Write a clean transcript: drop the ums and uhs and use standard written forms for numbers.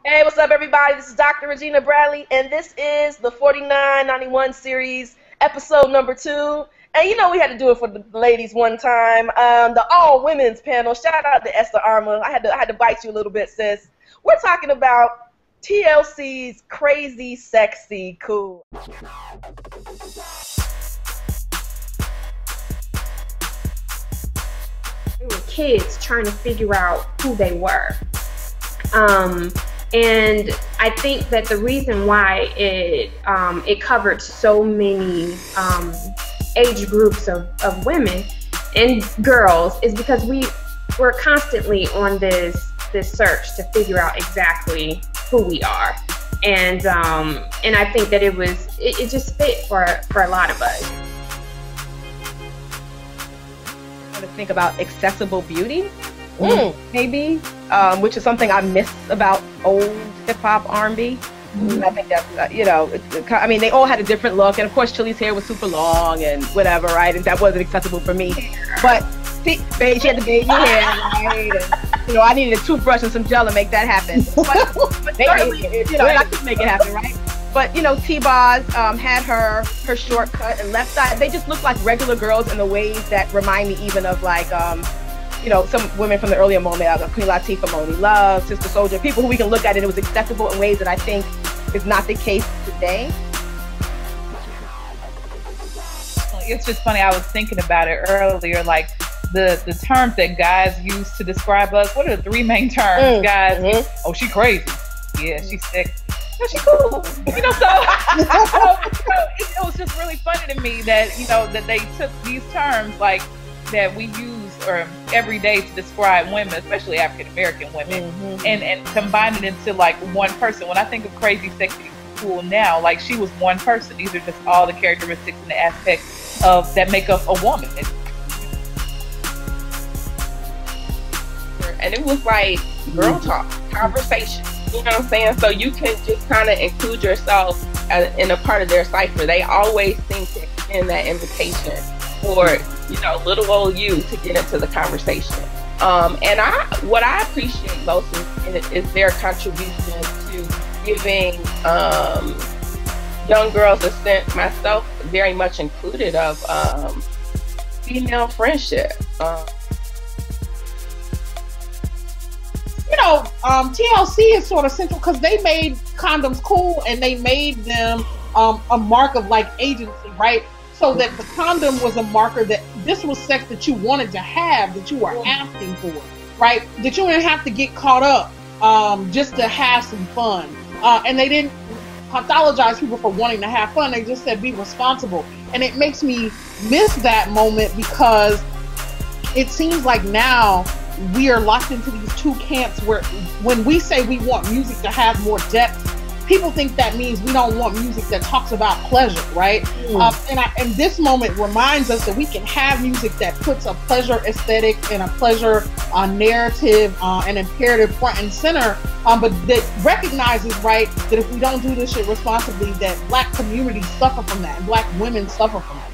Hey, what's up, everybody? This is Dr. Regina Bradley, and this is the 4991 series, episode number 2. And you know we had to do it for the ladies one time. The all-women's panel. Shout out to Esther Armour. I had to bite you a little bit, sis. We're talking about TLC's Crazy Sexy Cool. They were kids trying to figure out who they were. And I think that the reason why it covered so many age groups of women and girls is because we're constantly on this search to figure out exactly who we are. And I think that it just fit for a lot of us. To think about accessible beauty, maybe, which is something I miss about old hip-hop R&B. I think that's, you know, I mean, they all had a different look, and of course Chili's hair was super long and whatever, right, and that wasn't accessible for me. But see, she had the baby hair, right, and, you know, I needed a toothbrush and some gel to make that happen. But certainly, you know, and I could make it happen, right? But, you know, T-Boz had her shortcut and left side. They just look like regular girls in the ways that remind me even of, like, you know, some women from the earlier moment, Queen Latifah, Moni Love, Sister Soldier, people who we can look at and it was acceptable in ways that I think is not the case today. It's just funny, I was thinking about it earlier, like the terms that guys use to describe us. What are the 3 main terms, guys? Oh, she crazy. Yeah, she's sick. No, she cool. You know, so it was just really funny to me that, you know, that they took these terms like that we use every day to describe women, especially African American women, and combine it into like one person. When I think of Crazy Sexy Cool now, like she was one person. These are just all the characteristics and the aspects of that make up a woman. And it was like girl talk, conversation. You know what I'm saying? So you can just kind of include yourself in a part of their cipher. They always seem to extend that invitation for, you know, little old you to get into the conversation. And what I appreciate most is their contribution to giving young girls a sense, myself very much included, of female friendship. You know, TLC is sort of central because they made condoms cool and they made them a mark of like agency, right? So that the condom was a marker that this was sex that you wanted to have, that you were asking for, right? That you didn't have to get caught up just to have some fun. And they didn't pathologize people for wanting to have fun. They just said be responsible. And it makes me miss that moment because it seems like now we are locked into these 2 camps where when we say we want music to have more depth, people think that means we don't want music that talks about pleasure, right? And this moment reminds us that we can have music that puts a pleasure aesthetic and a pleasure narrative and imperative front and center, but that recognizes, right, that if we don't do this shit responsibly, that Black communities suffer from that and Black women suffer from that.